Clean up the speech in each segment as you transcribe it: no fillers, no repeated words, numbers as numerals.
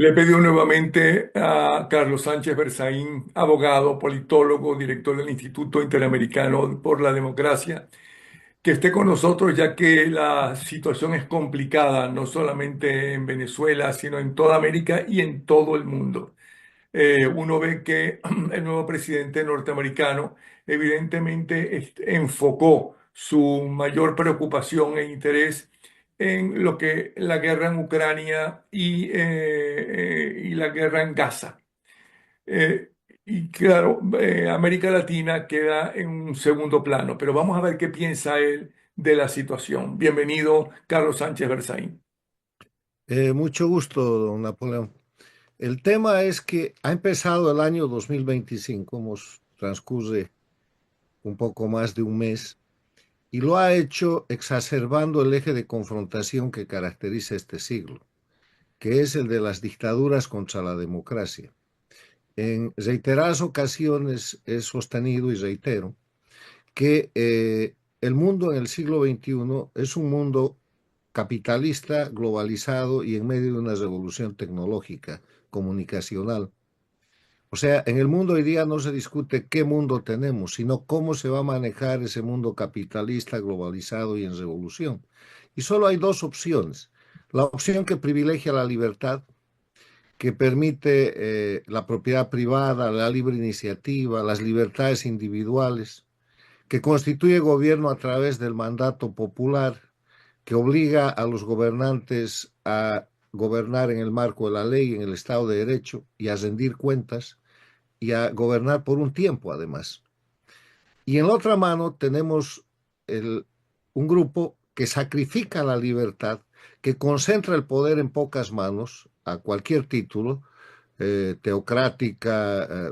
Le pido nuevamente a Carlos Sánchez Berzaín, abogado, politólogo, director del Instituto Interamericano por la Democracia, que esté con nosotros ya que la situación es complicada, no solamente en Venezuela, sino en toda América y en todo el mundo. Uno ve que el nuevo presidente norteamericano evidentemente enfocó su mayor preocupación e interés en lo que la guerra en Ucrania y la guerra en Gaza. Y claro, América Latina queda en un segundo plano, pero vamos a ver qué piensa él de la situación. Bienvenido, Carlos Sánchez Berzaín. Mucho gusto, don Napoleón. El tema es que ha empezado el año 2025, transcurre un poco más de un mes, y lo ha hecho exacerbando el eje de confrontación que caracteriza este siglo, que es el de las dictaduras contra la democracia. En reiteradas ocasiones he sostenido y reitero que el mundo en el siglo XXI es un mundo capitalista, globalizado y en medio de una revolución tecnológica, comunicacional. O sea, en el mundo hoy día no se discute qué mundo tenemos, sino cómo se va a manejar ese mundo capitalista, globalizado y en revolución. Y solo hay dos opciones. La opción que privilegia la libertad, que permite la propiedad privada, la libre iniciativa, las libertades individuales, que constituye gobierno a través del mandato popular, que obliga a los gobernantes a gobernar en el marco de la ley, en el Estado de Derecho y a rendir cuentas y a gobernar por un tiempo además. Y en la otra mano tenemos el, un grupo que sacrifica la libertad, que concentra el poder en pocas manos a cualquier título, teocrática,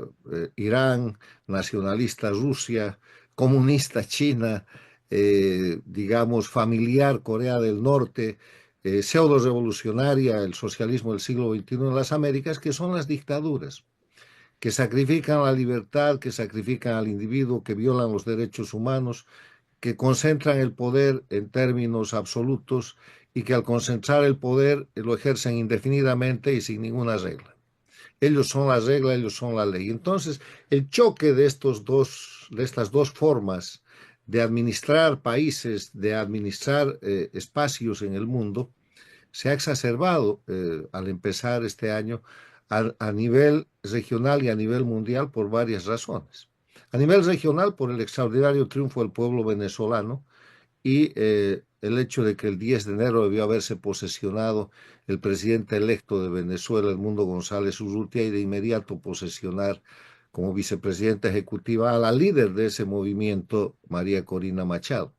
Irán, nacionalista Rusia, comunista China, digamos familiar Corea del Norte, pseudo revolucionaria, el socialismo del siglo XXI en las Américas, que son las dictaduras que sacrifican la libertad, que sacrifican al individuo, que violan los derechos humanos, que concentran el poder en términos absolutos y que al concentrar el poder lo ejercen indefinidamente y sin ninguna regla. Ellos son la regla, ellos son la ley. Entonces, el choque de estas dos formas de administrar países, de administrar espacios en el mundo, se ha exacerbado al empezar este año a nivel regional y a nivel mundial por varias razones. A nivel regional, por el extraordinario triunfo del pueblo venezolano y el hecho de que el 10 de enero debió haberse posesionado el presidente electo de Venezuela, Edmundo González Urrutia, y de inmediato posesionar como vicepresidenta ejecutiva a la líder de ese movimiento, María Corina Machado.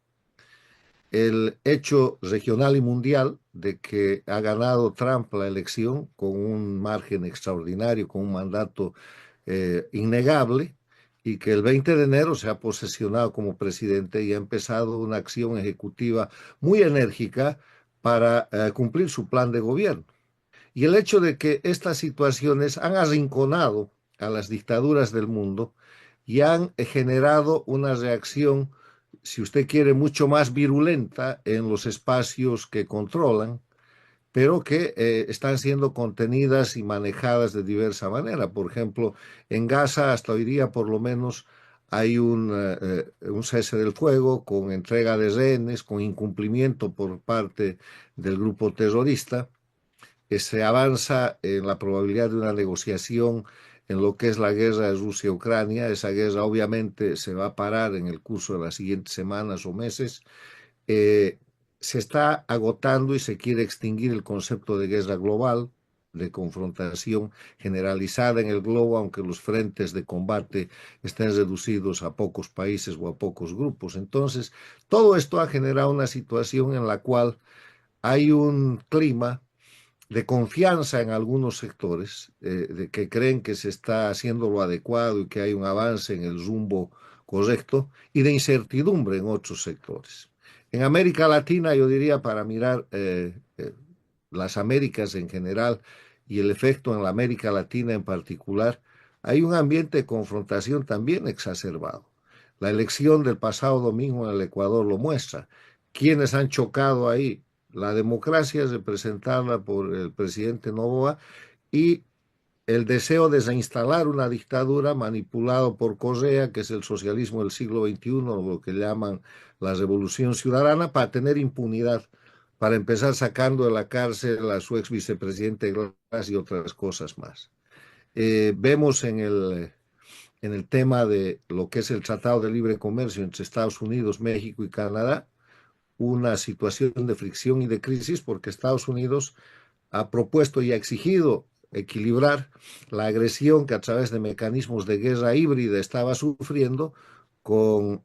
El hecho regional y mundial de que ha ganado Trump la elección con un margen extraordinario, con un mandato innegable, y que el 20 de enero se ha posesionado como presidente y ha empezado una acción ejecutiva muy enérgica para cumplir su plan de gobierno. Y el hecho de que estas situaciones han arrinconado a las dictaduras del mundo y han generado una reacción, si usted quiere, mucho más virulenta en los espacios que controlan, pero que están siendo contenidas y manejadas de diversa manera. Por ejemplo, en Gaza hasta hoy día por lo menos hay un cese del fuego con entrega de rehenes, con incumplimiento por parte del grupo terrorista. Se avanza en la probabilidad de una negociación en lo que es la guerra de Rusia-Ucrania. Esa guerra obviamente se va a parar en el curso de las siguientes semanas o meses. Eh, Se está agotando y se quiere extinguir el concepto de guerra global, de confrontación generalizada en el globo, aunque los frentes de combate estén reducidos a pocos países o a pocos grupos. Entonces, todo esto ha generado una situación en la cual hay un clima de confianza en algunos sectores, de que creen que se está haciendo lo adecuado y que hay un avance en el rumbo correcto, y de incertidumbre en otros sectores. En América Latina, yo diría, para mirar las Américas en general y el efecto en la América Latina en particular, hay un ambiente de confrontación también exacerbado. La elección del pasado domingo en el Ecuador lo muestra. ¿Quiénes han chocado ahí? La democracia es representada por el presidente Noboa y el deseo de reinstalar una dictadura manipulado por Correa, que es el socialismo del siglo XXI, lo que llaman la revolución ciudadana, para tener impunidad, para empezar sacando de la cárcel a su ex vicepresidente Glass y otras cosas más. Vemos en el tema de lo que es el Tratado de Libre Comercio entre Estados Unidos, México y Canadá, una situación de fricción y de crisis porque Estados Unidos ha propuesto y ha exigido equilibrar la agresión que a través de mecanismos de guerra híbrida estaba sufriendo con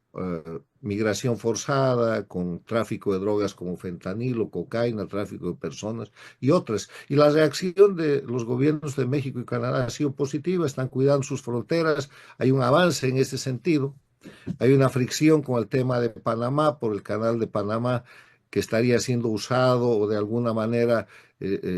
migración forzada, con tráfico de drogas como fentanilo, cocaína, tráfico de personas y otras. Y la reacción de los gobiernos de México y Canadá ha sido positiva, están cuidando sus fronteras, hay un avance en ese sentido. Hay una fricción con el tema de Panamá por el canal de Panamá que estaría siendo usado o de alguna manera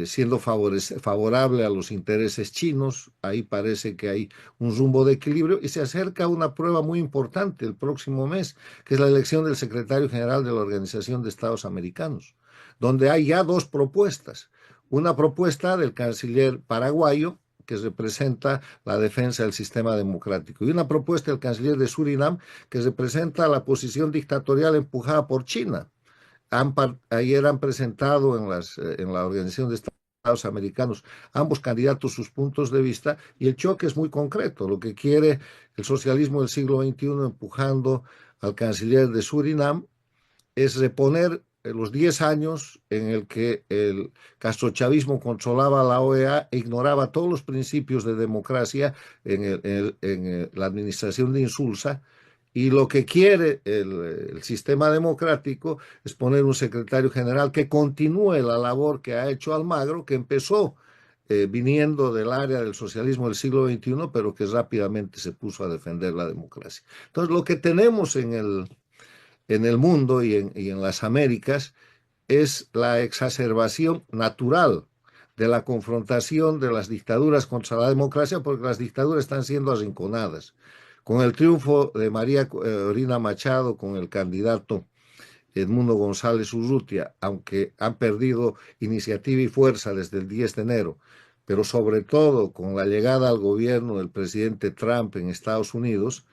siendo favorable a los intereses chinos. Ahí parece que hay un rumbo de equilibrio y se acerca una prueba muy importante el próximo mes, que es la elección del secretario general de la Organización de Estados Americanos, donde hay ya dos propuestas. Una propuesta del canciller paraguayo, que representa la defensa del sistema democrático, y una propuesta del canciller de Surinam, que representa la posición dictatorial empujada por China. Ayer han presentado en la Organización de Estados Americanos ambos candidatos sus puntos de vista y el choque es muy concreto. Lo que quiere el socialismo del siglo XXI empujando al canciller de Surinam es reponer los 10 años en el que el castrochavismo controlaba la OEA e ignoraba todos los principios de democracia en la administración de Insulza. Y lo que quiere el sistema democrático es poner un secretario general que continúe la labor que ha hecho Almagro, que empezó viniendo del área del socialismo del siglo XXI, pero que rápidamente se puso a defender la democracia. Entonces, lo que tenemos en el mundo y en las Américas es la exacerbación natural de la confrontación de las dictaduras contra la democracia, porque las dictaduras están siendo arrinconadas. Con el triunfo de María Corina Machado, con el candidato Edmundo González Urrutia, aunque han perdido iniciativa y fuerza desde el 10 de enero, pero sobre todo con la llegada al gobierno del presidente Trump en Estados Unidos,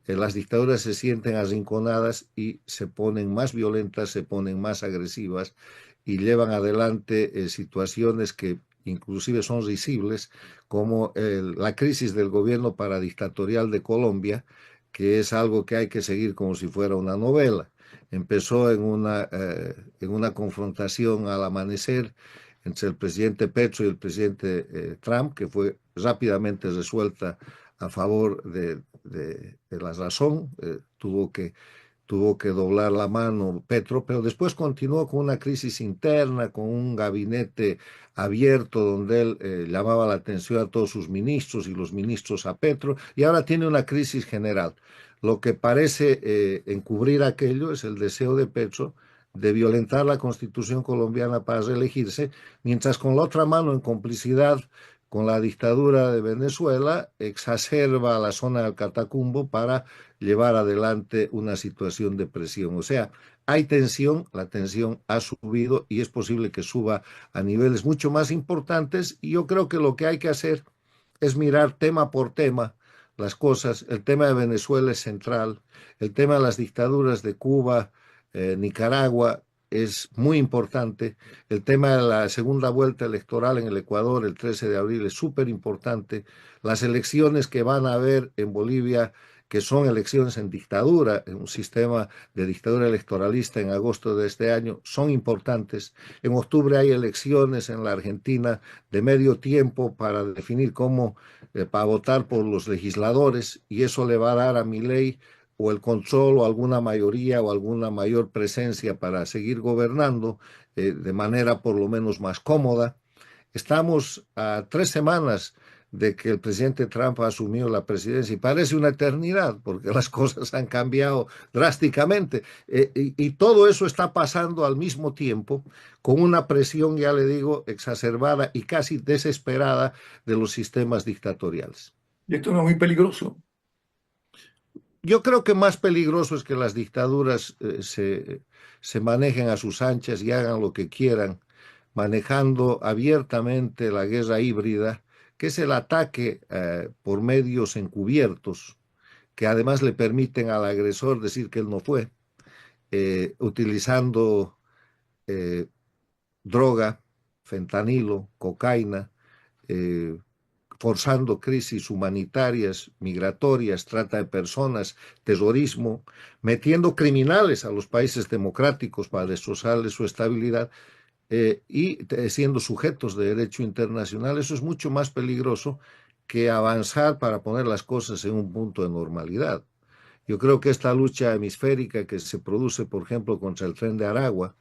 las dictaduras se sienten arrinconadas y se ponen más violentas, se ponen más agresivas y llevan adelante situaciones que inclusive son risibles, como la crisis del gobierno paradictatorial de Colombia, que es algo que hay que seguir como si fuera una novela. Empezó en una confrontación al amanecer entre el presidente Petro y el presidente Trump, que fue rápidamente resuelta a favor de la razón, tuvo que doblar la mano Petro, pero después continuó con una crisis interna, con un gabinete abierto donde él llamaba la atención a todos sus ministros y los ministros a Petro, y ahora tiene una crisis general. Lo que parece encubrir aquello es el deseo de Petro de violentar la constitución colombiana para reelegirse, mientras con la otra mano, en complicidad con la dictadura de Venezuela, exacerba la zona del Catacumbo para llevar adelante una situación de presión. O sea, hay tensión, la tensión ha subido y es posible que suba a niveles mucho más importantes y yo creo que lo que hay que hacer es mirar tema por tema las cosas. El tema de Venezuela es central, el tema de las dictaduras de Cuba, Nicaragua, es muy importante. El tema de la segunda vuelta electoral en el Ecuador el 13 de abril es súper importante. Las elecciones que van a haber en Bolivia, que son elecciones en dictadura, en un sistema de dictadura electoralista en agosto de este año, son importantes. En octubre hay elecciones en la Argentina de medio tiempo para definir cómo, para votar por los legisladores, y eso le va a dar a Milei o el control o alguna mayoría o alguna mayor presencia para seguir gobernando de manera por lo menos más cómoda. Estamos a 3 semanas de que el presidente Trump asumió la presidencia y parece una eternidad porque las cosas han cambiado drásticamente y todo eso está pasando al mismo tiempo con una presión, ya le digo, exacerbada y casi desesperada de los sistemas dictatoriales. Y esto no es muy peligroso. Yo creo que más peligroso es que las dictaduras se manejen a sus anchas y hagan lo que quieran, manejando abiertamente la guerra híbrida, que es el ataque por medios encubiertos, que además le permiten al agresor decir que él no fue, utilizando eh, droga, fentanilo, cocaína, eh, forzando crisis humanitarias, migratorias, trata de personas, terrorismo, metiendo criminales a los países democráticos para destrozarles su estabilidad y siendo sujetos de derecho internacional. Eso es mucho más peligroso que avanzar para poner las cosas en un punto de normalidad. Yo creo que esta lucha hemisférica que se produce, por ejemplo, contra el tren de Aragua,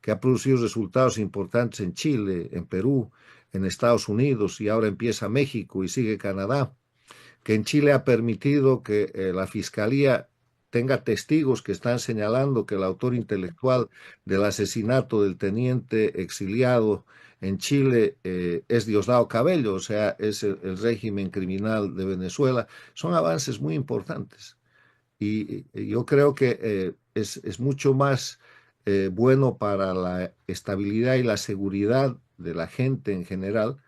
que ha producido resultados importantes en Chile, en Perú, en Estados Unidos y ahora empieza México y sigue Canadá, que en Chile ha permitido que la Fiscalía tenga testigos que están señalando que el autor intelectual del asesinato del teniente exiliado en Chile es Diosdado Cabello, o sea, es el régimen criminal de Venezuela. Son avances muy importantes. Y yo creo que es mucho más bueno para la estabilidad y la seguridad de la gente en general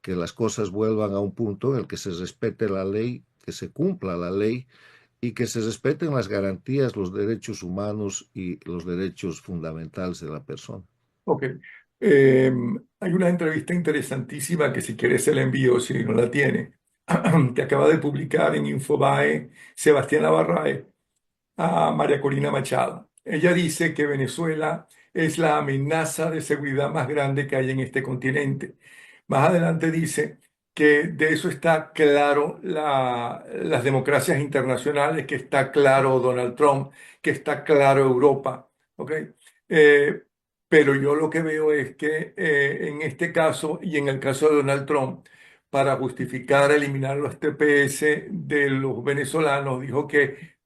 que las cosas vuelvan a un punto en el que se respete la ley, que se cumpla la ley y que se respeten las garantías, los derechos humanos y los derechos fundamentales de la persona. Ok. Hay una entrevista interesantísima que si quieres se la envío, si no la tiene, que acaba de publicar en Infobae Sebastián Navarrae a María Corina Machado. Ella dice que Venezuela es la amenaza de seguridad más grande que hay en este continente. Más adelante dice que de eso está claro las democracias internacionales, que está claro Donald Trump, que está claro Europa. ¿Ok? Eh, pero yo lo que veo es que en este caso y en el caso de Donald Trump, para justificar eliminar los TPS de los venezolanos, dijo que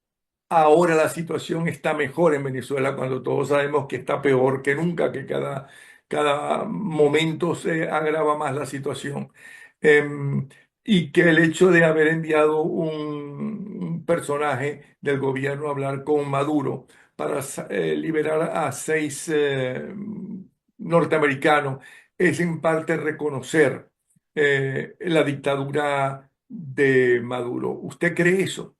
ahora la situación está mejor en Venezuela cuando todos sabemos que está peor que nunca, que cada momento se agrava más la situación. Em, y que el hecho de haber enviado un personaje del gobierno a hablar con Maduro para liberar a 6 norteamericanos es en parte reconocer la dictadura de Maduro. ¿Usted cree eso?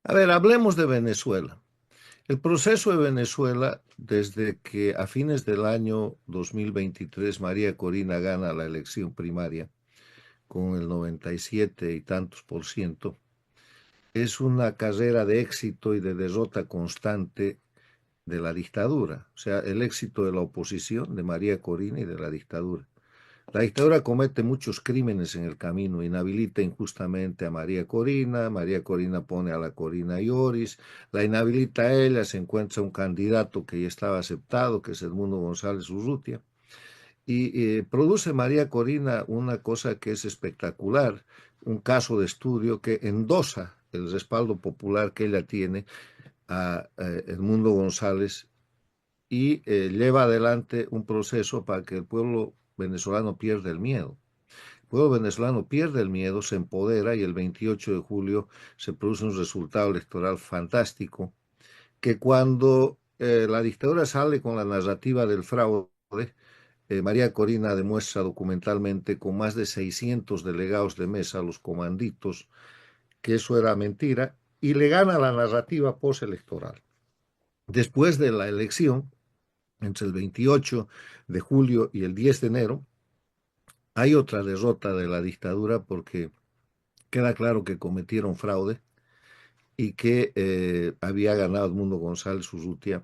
A ver, hablemos de Venezuela. El proceso de Venezuela, desde que a fines del año 2023 María Corina gana la elección primaria con el 97 y tantos por ciento, es una carrera de éxito y de derrota constante de la dictadura, o sea, el éxito de la oposición de María Corina y de la dictadura. La dictadura comete muchos crímenes en el camino, inhabilita injustamente a María Corina pone a la Corina Lloris, la inhabilita a ella, se encuentra un candidato que ya estaba aceptado, que es Edmundo González Urrutia, y produce María Corina una cosa que es espectacular, un caso de estudio que endosa el respaldo popular que ella tiene a Edmundo González y lleva adelante un proceso para que el pueblo venezolano pierda el miedo. El pueblo venezolano pierde el miedo, se empodera y el 28 de julio se produce un resultado electoral fantástico que cuando la dictadura sale con la narrativa del fraude, María Corina demuestra documentalmente con más de 600 delegados de mesa, los comanditos, que eso era mentira y le gana la narrativa postelectoral. Después de la elección, entre el 28 de julio y el 10 de enero, hay otra derrota de la dictadura porque queda claro que cometieron fraude y que había ganado Edmundo González Urrutia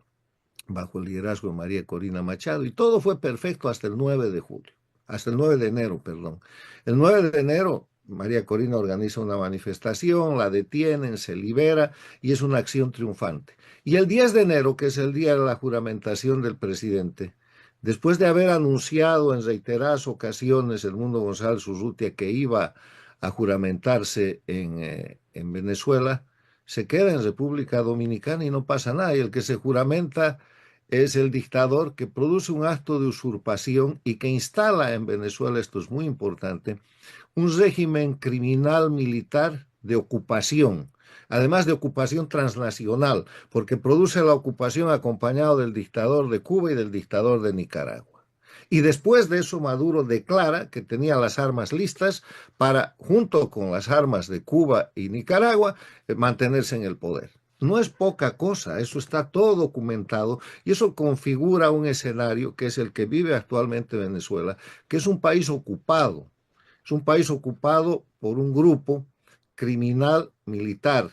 bajo el liderazgo de María Corina Machado y todo fue perfecto hasta el 9 de julio, hasta el 9 de enero, perdón. El 9 de enero María Corina organiza una manifestación, la detienen, se libera y es una acción triunfante. Y el 10 de enero, que es el día de la juramentación del presidente, después de haber anunciado en reiteradas ocasiones Edmundo González Urrutia que iba a juramentarse en Venezuela, se queda en República Dominicana y no pasa nada. Y el que se juramenta es el dictador que produce un acto de usurpación y que instala en Venezuela, esto es muy importante, un régimen criminal militar de ocupación, además de ocupación transnacional, porque produce la ocupación acompañado del dictador de Cuba y del dictador de Nicaragua. Y después de eso Maduro declara que tenía las armas listas para, junto con las armas de Cuba y Nicaragua, mantenerse en el poder. No es poca cosa, eso está todo documentado y eso configura un escenario que es el que vive actualmente Venezuela, que es un país ocupado. Es un país ocupado por un grupo criminal militar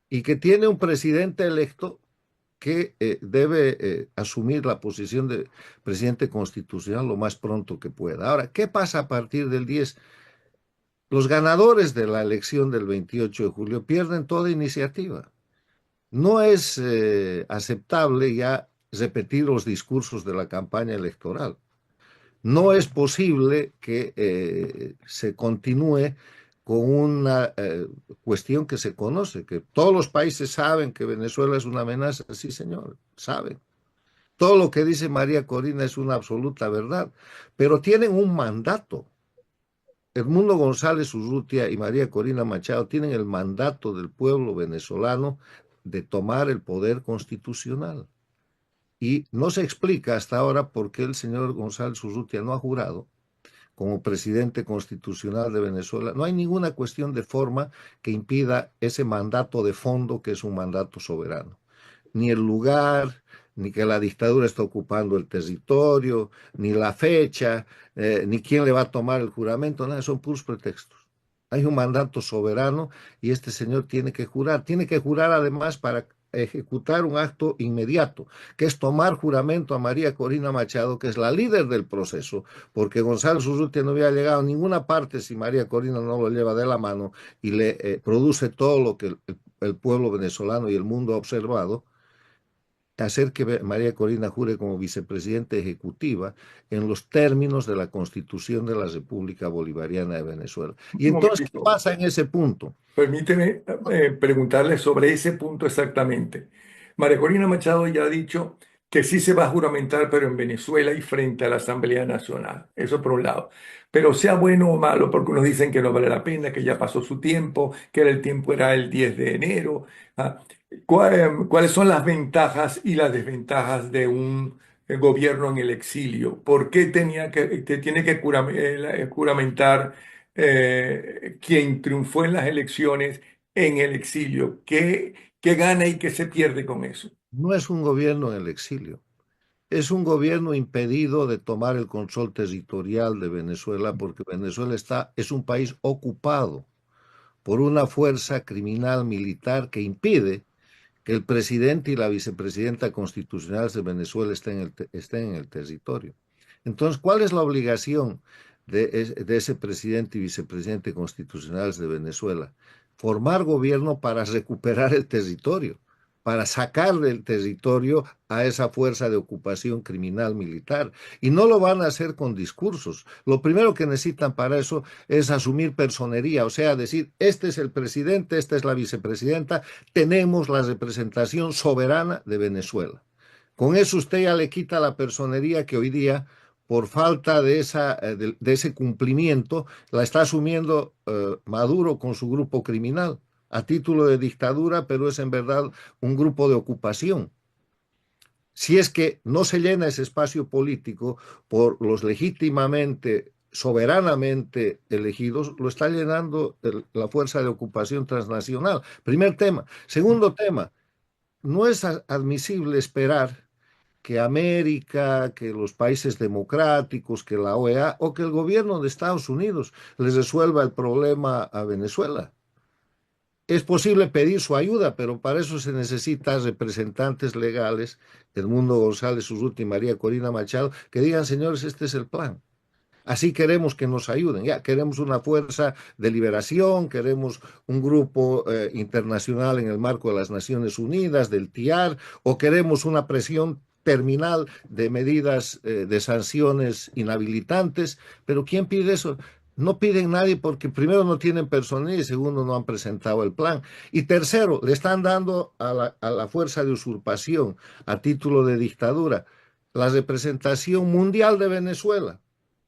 y que tiene un presidente electo que debe asumir la posición de presidente constitucional lo más pronto que pueda. Ahora, ¿qué pasa a partir del 10? Los ganadores de la elección del 28 de julio pierden toda iniciativa. No es aceptable ya repetir los discursos de la campaña electoral. No es posible que se continúe con una cuestión que se conoce, que todos los países saben que Venezuela es una amenaza. Sí, señor, saben. Todo lo que dice María Corina es una absoluta verdad, pero tienen un mandato. Edmundo González Urrutia y María Corina Machado tienen el mandato del pueblo venezolano de tomar el poder constitucional. Y no se explica hasta ahora por qué el señor González Urrutia no ha jurado como presidente constitucional de Venezuela. No hay ninguna cuestión de forma que impida ese mandato de fondo que es un mandato soberano. Ni el lugar, ni que la dictadura está ocupando el territorio, ni la fecha, ni quién le va a tomar el juramento, nada, son puros pretextos. Hay un mandato soberano y este señor tiene que jurar además para ejecutar un acto inmediato, que es tomar juramento a María Corina Machado, que es la líder del proceso, porque González Urrutia no había llegado a ninguna parte si María Corina no lo lleva de la mano y le produce todo lo que el pueblo venezolano y el mundo ha observado, hacer que María Corina jure como vicepresidenta ejecutiva en los términos de la Constitución de la República Bolivariana de Venezuela. Y Un entonces, ¿qué momentito. pasa en ese punto? Permíteme preguntarle sobre ese punto exactamente. María Corina Machado ya ha dicho que sí se va a juramentar, pero en Venezuela y frente a la Asamblea Nacional. Eso por un lado. Pero sea bueno o malo, porque unos dicen que no vale la pena, que ya pasó su tiempo, que el tiempo era el 10 de enero. Ah, ¿Cuáles son las ventajas y las desventajas de un gobierno en el exilio? ¿Por qué tiene que juramentar quien triunfó en las elecciones en el exilio? ¿Qué gana y qué se pierde con eso? No es un gobierno en el exilio, es un gobierno impedido de tomar el control territorial de Venezuela porque Venezuela es un país ocupado por una fuerza criminal militar que impide que el presidente y la vicepresidenta constitucional de Venezuela estén en el territorio. Entonces, ¿cuál es la obligación de ese presidente y vicepresidente constitucional de Venezuela? Formar gobierno para recuperar el territorio, para sacar del territorio a esa fuerza de ocupación criminal militar. Y no lo van a hacer con discursos. Lo primero que necesitan para eso es asumir personería, o sea, decir, este es el presidente, esta es la vicepresidenta, tenemos la representación soberana de Venezuela. Con eso usted ya le quita la personería que hoy día, por falta de ese cumplimiento, la está asumiendo Maduro con su grupo criminal a título de dictadura, pero es en verdad un grupo de ocupación. Si es que no se llena ese espacio político por los legítimamente, soberanamente elegidos, lo está llenando la fuerza de ocupación transnacional. Primer tema. Segundo tema, no es admisible esperar que América, que los países democráticos, que la OEA o que el gobierno de Estados Unidos les resuelva el problema a Venezuela. Es posible pedir su ayuda, pero para eso se necesitan representantes legales, Edmundo González Urrutia y María Corina Machado, que digan, señores, este es el plan. Así queremos que nos ayuden. Ya queremos una fuerza de liberación, queremos un grupo internacional en el marco de las Naciones Unidas, del TIAR, o queremos una presión terminal de medidas de sanciones inhabilitantes. Pero ¿quién pide eso? No piden nadie porque primero no tienen personal y segundo no han presentado el plan. Y tercero, le están dando a la fuerza de usurpación a título de dictadura la representación mundial de Venezuela.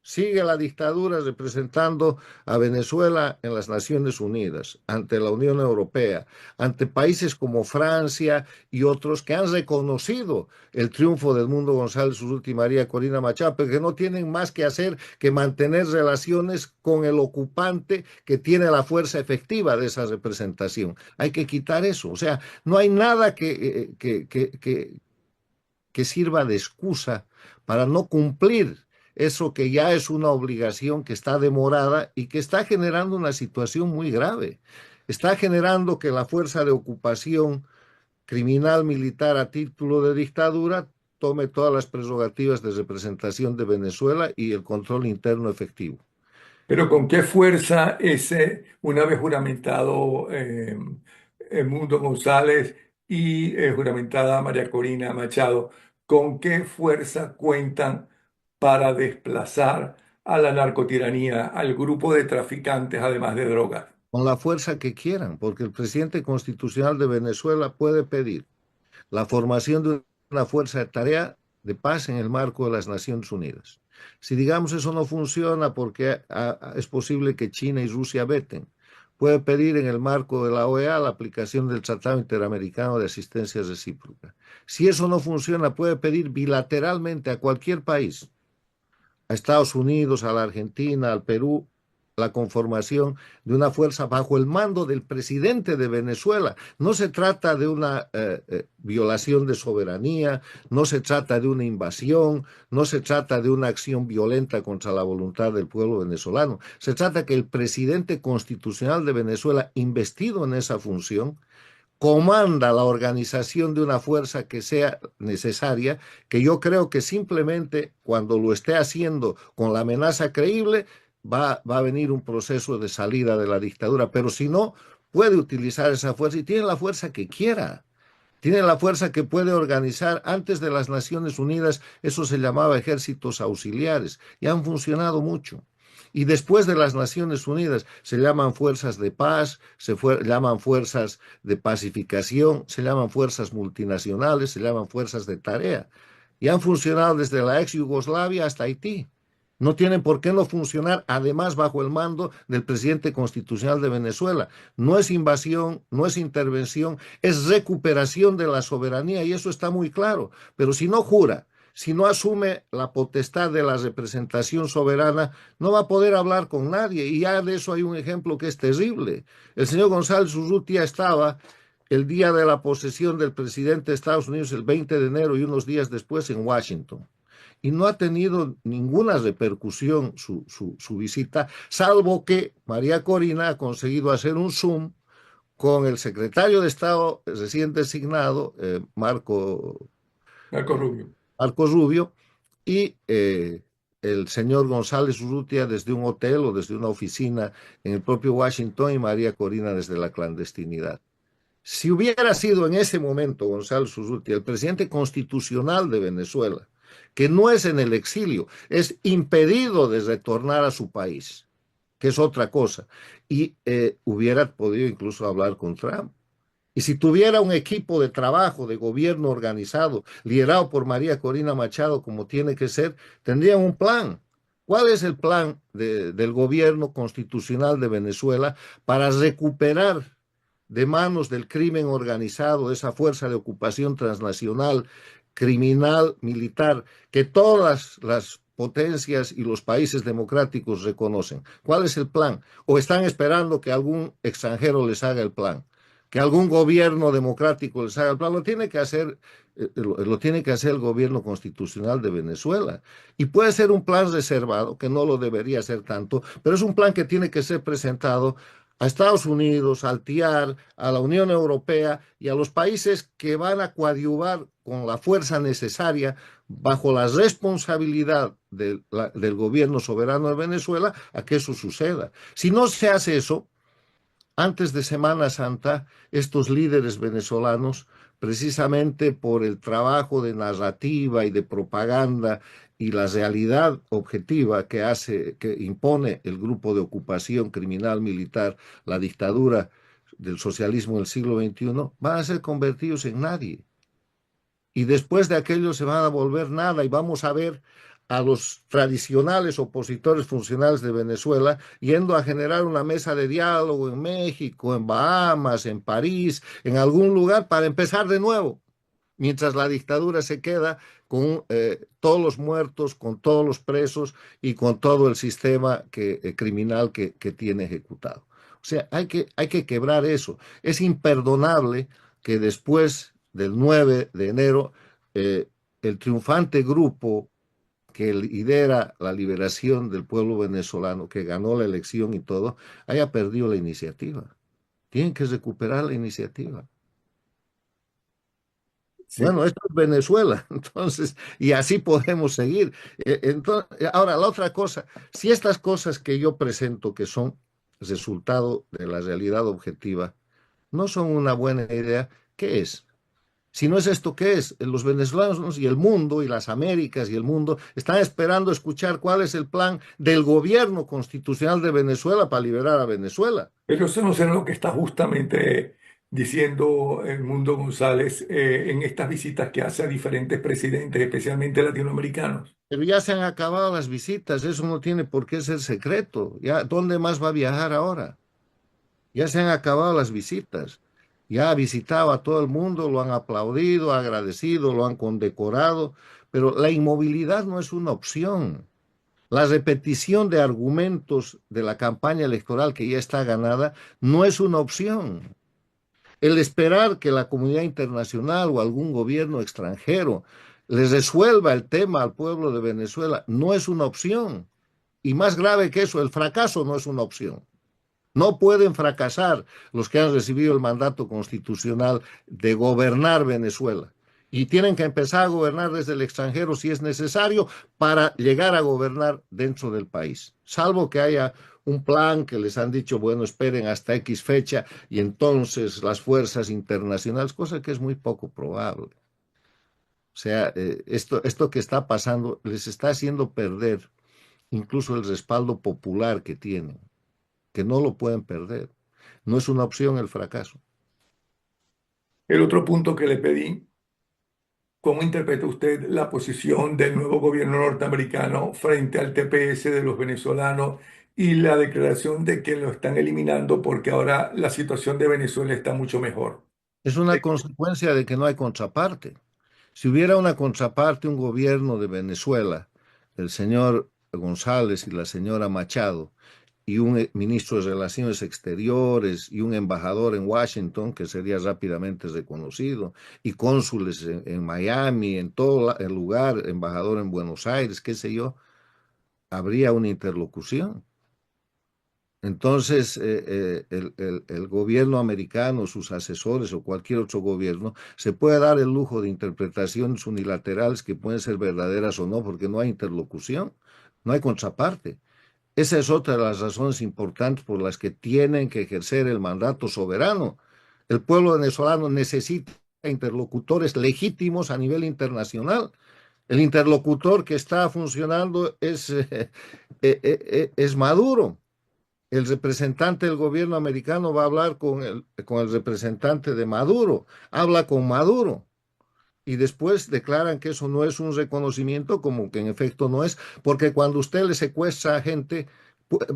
Sigue la dictadura representando a Venezuela en las Naciones Unidas, ante la Unión Europea, ante países como Francia y otros que han reconocido el triunfo del Mundo González Urrutia y María Corina Machado, pero que no tienen más que hacer que mantener relaciones con el ocupante que tiene la fuerza efectiva de esa representación. Hay que quitar eso. O sea, no hay nada que sirva de excusa para no cumplir eso que ya es una obligación que está demorada y que está generando una situación muy grave. Está generando que la fuerza de ocupación criminal militar a título de dictadura tome todas las prerrogativas de representación de Venezuela y el control interno efectivo. Pero ¿con qué fuerza ese, una vez juramentado Mundo González y juramentada María Corina Machado, con qué fuerza cuentan para desplazar a la narcotiranía, al grupo de traficantes, además de drogas? Con la fuerza que quieran, porque el presidente constitucional de Venezuela puede pedir la formación de una fuerza de tarea de paz en el marco de las Naciones Unidas. Si digamos eso no funciona porque es posible que China y Rusia veten, puede pedir en el marco de la OEA la aplicación del Tratado Interamericano de Asistencia Recíproca. Si eso no funciona, puede pedir bilateralmente a cualquier país, a Estados Unidos, a la Argentina, al Perú, la conformación de una fuerza bajo el mando del presidente de Venezuela. No se trata de una violación de soberanía, no se trata de una invasión, no se trata de una acción violenta contra la voluntad del pueblo venezolano. Se trata que el presidente constitucional de Venezuela, investido en esa función, comanda la organización de una fuerza que sea necesaria, que yo creo que simplemente cuando lo esté haciendo con la amenaza creíble, va a venir un proceso de salida de la dictadura, pero si no, puede utilizar esa fuerza y tiene la fuerza que quiera. Tiene la fuerza que puede organizar. Antes de las Naciones Unidas, eso se llamaba ejércitos auxiliares y han funcionado mucho. Y después de las Naciones Unidas se llaman fuerzas de paz, llaman fuerzas de pacificación, se llaman fuerzas multinacionales, se llaman fuerzas de tarea. Y han funcionado desde la ex Yugoslavia hasta Haití. No tienen por qué no funcionar, además bajo el mando del presidente constitucional de Venezuela. No es invasión, no es intervención, es recuperación de la soberanía y eso está muy claro. Pero si no jura, si no asume la potestad de la representación soberana, no va a poder hablar con nadie. Y ya de eso hay un ejemplo que es terrible. El señor González Urrutia estaba el día de la posesión del presidente de Estados Unidos, el 20 de enero, y unos días después en Washington. Y no ha tenido ninguna repercusión su visita, salvo que María Corina ha conseguido hacer un Zoom con el secretario de Estado recién designado, Marco Rubio. Marco Rubio, y el señor González Urrutia desde un hotel o desde una oficina en el propio Washington y María Corina desde la clandestinidad. Si hubiera sido en ese momento González Urrutia el presidente constitucional de Venezuela, que no es en el exilio, es impedido de retornar a su país, que es otra cosa, y hubiera podido incluso hablar con Trump. Y si tuviera un equipo de trabajo, de gobierno organizado, liderado por María Corina Machado, como tiene que ser, tendrían un plan. ¿Cuál es el plan del gobierno constitucional de Venezuela para recuperar de manos del crimen organizado, de esa fuerza de ocupación transnacional, criminal, militar, que todas las potencias y los países democráticos reconocen? ¿Cuál es el plan? ¿O están esperando que algún extranjero les haga el plan? Que algún gobierno democrático les haga el plan, lo tiene que hacer el gobierno constitucional de Venezuela. Y puede ser un plan reservado, que no lo debería ser tanto, pero es un plan que tiene que ser presentado a Estados Unidos, al TIAR, a la Unión Europea y a los países que van a coadyuvar con la fuerza necesaria bajo la responsabilidad del gobierno soberano de Venezuela a que eso suceda. Si no se hace eso, antes de Semana Santa, estos líderes venezolanos, precisamente por el trabajo de narrativa y de propaganda y la realidad objetiva que impone el grupo de ocupación criminal militar, la dictadura del socialismo del siglo XXI, van a ser convertidos en nadie. Y después de aquello se van a volver nada y vamos a ver a los tradicionales opositores funcionales de Venezuela, yendo a generar una mesa de diálogo en México, en Bahamas, en París, en algún lugar para empezar de nuevo, mientras la dictadura se queda con todos los muertos, con todos los presos y con todo el sistema criminal que tiene ejecutado. O sea, hay que quebrar eso. Es imperdonable que después del 9 de enero el triunfante grupo que lidera la liberación del pueblo venezolano, que ganó la elección y todo, haya perdido la iniciativa. Tienen que recuperar la iniciativa. Sí. Bueno, esto es Venezuela, entonces, y así podemos seguir. Ahora, la otra cosa, si estas cosas que yo presento, que son resultado de la realidad objetiva, no son una buena idea, ¿qué es? Si no es esto, ¿qué es? Los venezolanos y el mundo y las Américas y el mundo están esperando escuchar cuál es el plan del gobierno constitucional de Venezuela para liberar a Venezuela. Pero eso no será lo que está justamente diciendo el Mundo González en estas visitas que hace a diferentes presidentes, especialmente latinoamericanos. Pero ya se han acabado las visitas, eso no tiene por qué ser secreto. Ya, ¿dónde más va a viajar ahora? Ya se han acabado las visitas. Ya ha visitado a todo el mundo, lo han aplaudido, agradecido, lo han condecorado, pero la inmovilidad no es una opción. La repetición de argumentos de la campaña electoral que ya está ganada no es una opción. El esperar que la comunidad internacional o algún gobierno extranjero les resuelva el tema al pueblo de Venezuela no es una opción. Y más grave que eso, el fracaso no es una opción. No pueden fracasar los que han recibido el mandato constitucional de gobernar Venezuela. Y tienen que empezar a gobernar desde el extranjero si es necesario para llegar a gobernar dentro del país. Salvo que haya un plan que les han dicho, bueno, esperen hasta X fecha y entonces las fuerzas internacionales, cosa que es muy poco probable. O sea, esto que está pasando les está haciendo perder incluso el respaldo popular que tienen, que no lo pueden perder. No es una opción el fracaso. El otro punto que le pedí, ¿cómo interpreta usted la posición del nuevo gobierno norteamericano frente al TPS de los venezolanos y la declaración de que lo están eliminando porque ahora la situación de Venezuela está mucho mejor? Es una consecuencia de que no hay contraparte. Si hubiera una contraparte, un gobierno de Venezuela, el señor González y la señora Machado, y un ministro de Relaciones Exteriores y un embajador en Washington, que sería rápidamente reconocido, y cónsules en Miami, en todo el lugar, embajador en Buenos Aires, qué sé yo, habría una interlocución. Entonces, el gobierno americano, sus asesores o cualquier otro gobierno se puede dar el lujo de interpretaciones unilaterales que pueden ser verdaderas o no, porque no hay interlocución, no hay contraparte. Esa es otra de las razones importantes por las que tienen que ejercer el mandato soberano. El pueblo venezolano necesita interlocutores legítimos a nivel internacional. El interlocutor que está funcionando es Maduro. El representante del gobierno americano va a hablar con el representante de Maduro, habla con Maduro y después declaran que eso no es un reconocimiento, como que en efecto no es, porque cuando usted le secuestra a gente,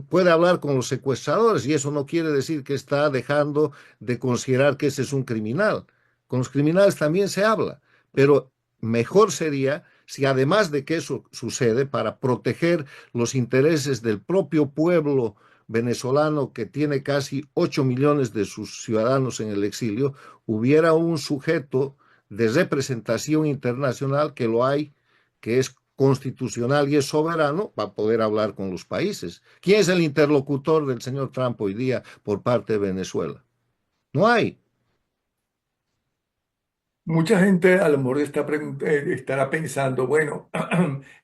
puede hablar con los secuestradores y eso no quiere decir que está dejando de considerar que ese es un criminal. Con los criminales también se habla, pero mejor sería si además de que eso sucede, para proteger los intereses del propio pueblo venezolano que tiene casi 8 millones de sus ciudadanos en el exilio, hubiera un sujeto de representación internacional que lo hay, que es constitucional y es soberano para poder hablar con los países. ¿Quién es el interlocutor del señor Trump hoy día por parte de Venezuela? No hay. Mucha gente a lo mejor estará pensando, bueno,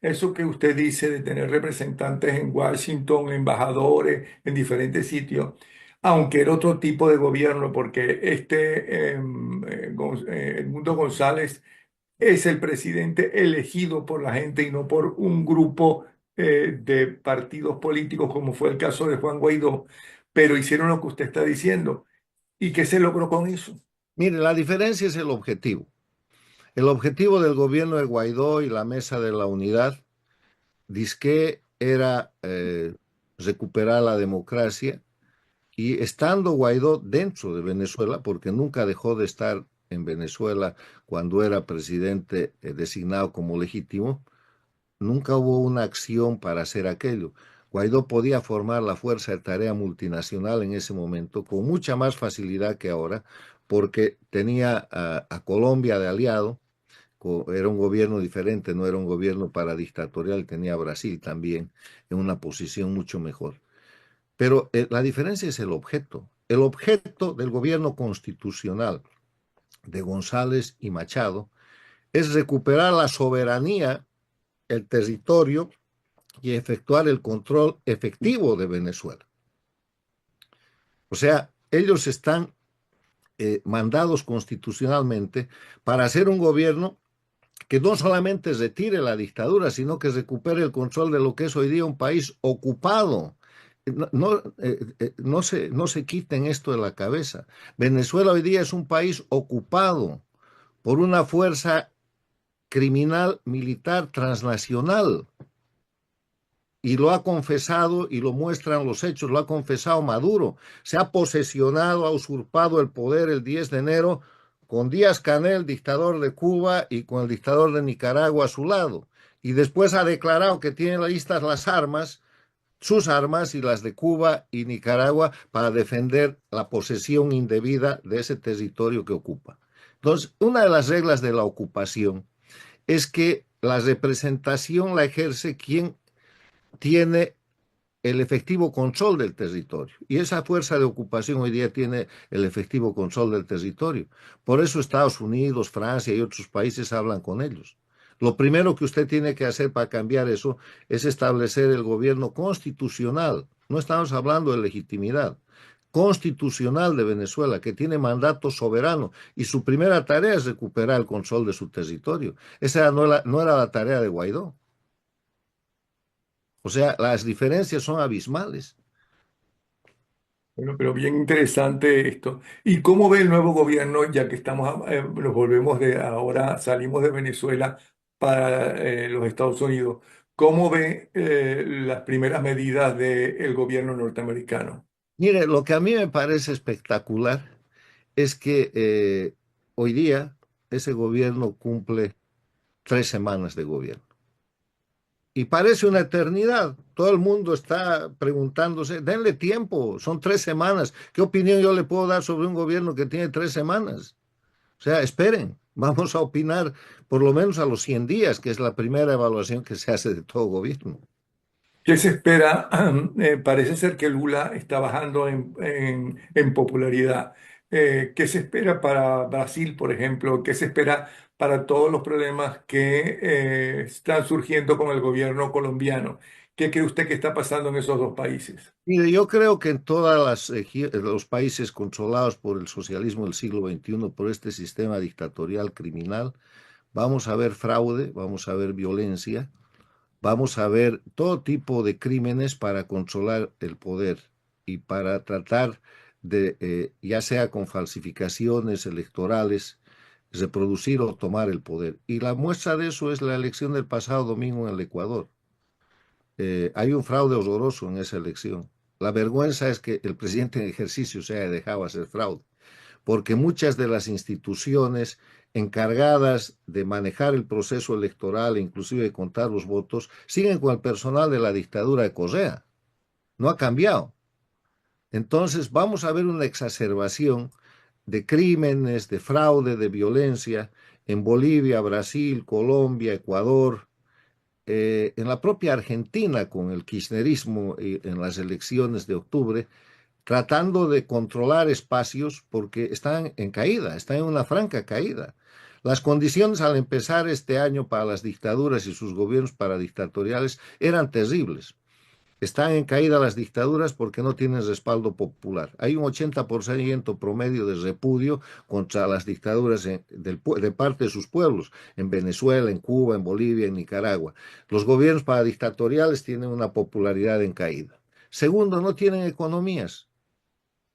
eso que usted dice de tener representantes en Washington, embajadores en diferentes sitios, aunque era otro tipo de gobierno, porque Edmundo González es el presidente elegido por la gente y no por un grupo de partidos políticos, como fue el caso de Juan Guaidó, pero hicieron lo que usted está diciendo. ¿Y qué se logró con eso? Mire, la diferencia es el objetivo. El objetivo del gobierno de Guaidó y la Mesa de la Unidad dizque era recuperar la democracia y estando Guaidó dentro de Venezuela, porque nunca dejó de estar en Venezuela cuando era presidente designado como legítimo, nunca hubo una acción para hacer aquello. Guaidó podía formar la Fuerza de Tarea Multinacional en ese momento con mucha más facilidad que ahora, porque tenía a Colombia de aliado, era un gobierno diferente, no era un gobierno paradictatorial, tenía a Brasil también en una posición mucho mejor. Pero la diferencia es el objeto. El objeto del gobierno constitucional de González y Machado es recuperar la soberanía, el territorio y efectuar el control efectivo de Venezuela. O sea, ellos están mandados constitucionalmente para hacer un gobierno que no solamente retire la dictadura, sino que recupere el control de lo que es hoy día un país ocupado. No se quiten esto de la cabeza. Venezuela hoy día es un país ocupado por una fuerza criminal militar transnacional. Y lo ha confesado y lo muestran los hechos, lo ha confesado Maduro. Se ha posesionado, ha usurpado el poder el 10 de enero con Díaz-Canel, dictador de Cuba, y con el dictador de Nicaragua a su lado. Y después ha declarado que tiene listas las armas, sus armas y las de Cuba y Nicaragua para defender la posesión indebida de ese territorio que ocupa. Entonces, una de las reglas de la ocupación es que la representación la ejerce quien tiene el efectivo control del territorio. Y esa fuerza de ocupación hoy día tiene el efectivo control del territorio. Por eso Estados Unidos, Francia y otros países hablan con ellos. Lo primero que usted tiene que hacer para cambiar eso es establecer el gobierno constitucional. No estamos hablando de legitimidad. Constitucional de Venezuela, que tiene mandato soberano, y su primera tarea es recuperar el control de su territorio. Esa no era la tarea de Guaidó. O sea, las diferencias son abismales. Bueno, pero bien interesante esto. ¿Y cómo ve el nuevo gobierno, ya que nos volvemos de ahora, salimos de Venezuela para los Estados Unidos? ¿Cómo ve las primeras medidas del gobierno norteamericano? Mire, lo que a mí me parece espectacular es que hoy día ese gobierno cumple 3 semanas de gobierno. Y parece una eternidad. Todo el mundo está preguntándose, denle tiempo, son 3 semanas. ¿Qué opinión yo le puedo dar sobre un gobierno que tiene 3 semanas? O sea, esperen, vamos a opinar por lo menos a los 100 días, que es la primera evaluación que se hace de todo gobierno. ¿Qué se espera? Parece ser que Lula está bajando en popularidad. ¿Qué se espera para Brasil, por ejemplo? ¿Qué se espera para todos los problemas que están surgiendo con el gobierno colombiano? ¿Qué cree usted que está pasando en esos dos países? Mire, yo creo que en todos los países controlados por el socialismo del siglo XXI, por este sistema dictatorial criminal, vamos a ver fraude, vamos a ver violencia, vamos a ver todo tipo de crímenes para controlar el poder y para tratar de, ya sea con falsificaciones electorales, reproducir o tomar el poder. Y la muestra de eso es la elección del pasado domingo en el Ecuador. Hay un fraude horroroso en esa elección. La vergüenza es que el presidente en ejercicio se haya dejado hacer fraude, porque muchas de las instituciones encargadas de manejar el proceso electoral e inclusive de contar los votos siguen con el personal de la dictadura de Correa. No ha cambiado. Entonces vamos a ver una exacerbación de crímenes, de fraude, de violencia en Bolivia, Brasil, Colombia, Ecuador, en la propia Argentina con el kirchnerismo en las elecciones de octubre, tratando de controlar espacios porque están en caída, están en una franca caída. Las condiciones al empezar este año para las dictaduras y sus gobiernos paradictatoriales eran terribles. Están en caída las dictaduras porque no tienen respaldo popular. Hay un 80% promedio de repudio contra las dictaduras de parte de sus pueblos, en Venezuela, en Cuba, en Bolivia, en Nicaragua. Los gobiernos paradictatoriales tienen una popularidad en caída. Segundo, no tienen economías.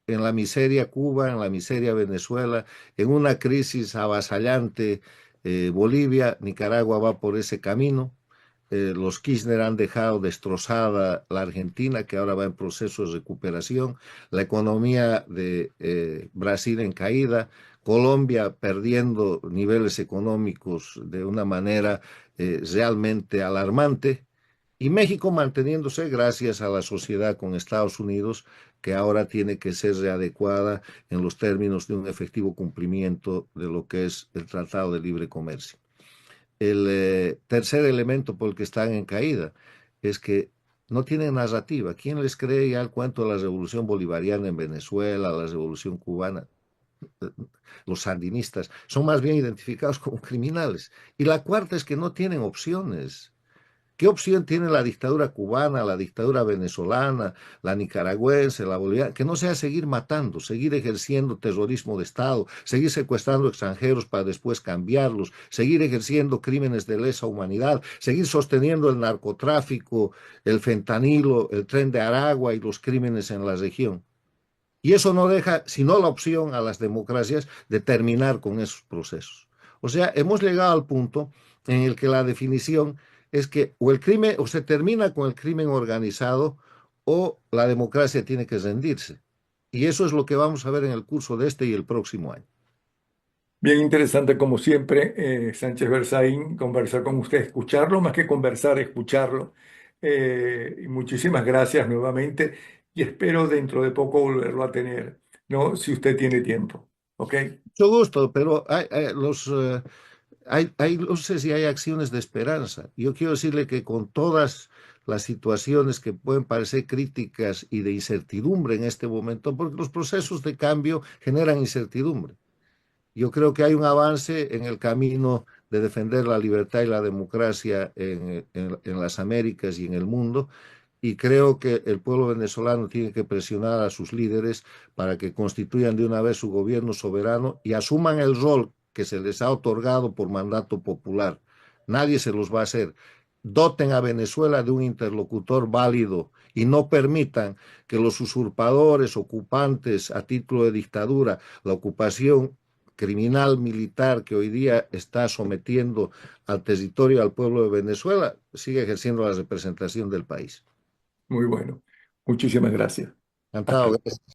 En la miseria Cuba, en la miseria Venezuela, en una crisis avasallante Bolivia, Nicaragua va por ese camino. Los Kirchner han dejado destrozada la Argentina, que ahora va en proceso de recuperación, la economía de Brasil en caída, Colombia perdiendo niveles económicos de una manera realmente alarmante, y México manteniéndose gracias a la sociedad con Estados Unidos, que ahora tiene que ser readecuada en los términos de un efectivo cumplimiento de lo que es el Tratado de Libre Comercio. El tercer elemento por el que están en caída es que no tienen narrativa. ¿Quién les cree ya el cuento de la revolución bolivariana en Venezuela, la revolución cubana? Los sandinistas son más bien identificados como criminales. Y la cuarta es que no tienen opciones. ¿Qué opción tiene la dictadura cubana, la dictadura venezolana, la nicaragüense, la boliviana? Que no sea seguir matando, seguir ejerciendo terrorismo de Estado, seguir secuestrando extranjeros para después cambiarlos, seguir ejerciendo crímenes de lesa humanidad, seguir sosteniendo el narcotráfico, el fentanilo, el tren de Aragua y los crímenes en la región. Y eso no deja sino la opción a las democracias de terminar con esos procesos. O sea, hemos llegado al punto en el que la definición es que o el crimen, o se termina con el crimen organizado, o la democracia tiene que rendirse. Y eso es lo que vamos a ver en el curso de este y el próximo año. Bien interesante como siempre, Sánchez Berzaín, conversar con usted, escucharlo, más que conversar, escucharlo. Y muchísimas gracias nuevamente y espero dentro de poco volverlo a tener, ¿no? Si usted tiene tiempo, ¿ok? Mucho gusto, pero hay luces y hay acciones de esperanza. Yo quiero decirle que con todas las situaciones que pueden parecer críticas y de incertidumbre en este momento, porque los procesos de cambio generan incertidumbre. Yo creo que hay un avance en el camino de defender la libertad y la democracia en las Américas y en el mundo, y creo que el pueblo venezolano tiene que presionar a sus líderes para que constituyan de una vez su gobierno soberano y asuman el rol que se les ha otorgado por mandato popular. Nadie se los va a hacer. Doten a Venezuela de un interlocutor válido y no permitan que los usurpadores, ocupantes a título de dictadura, la ocupación criminal militar que hoy día está sometiendo al territorio al pueblo de Venezuela, siga ejerciendo la representación del país. Muy bueno. Muchísimas gracias. Hasta Encantado. luego. Gracias.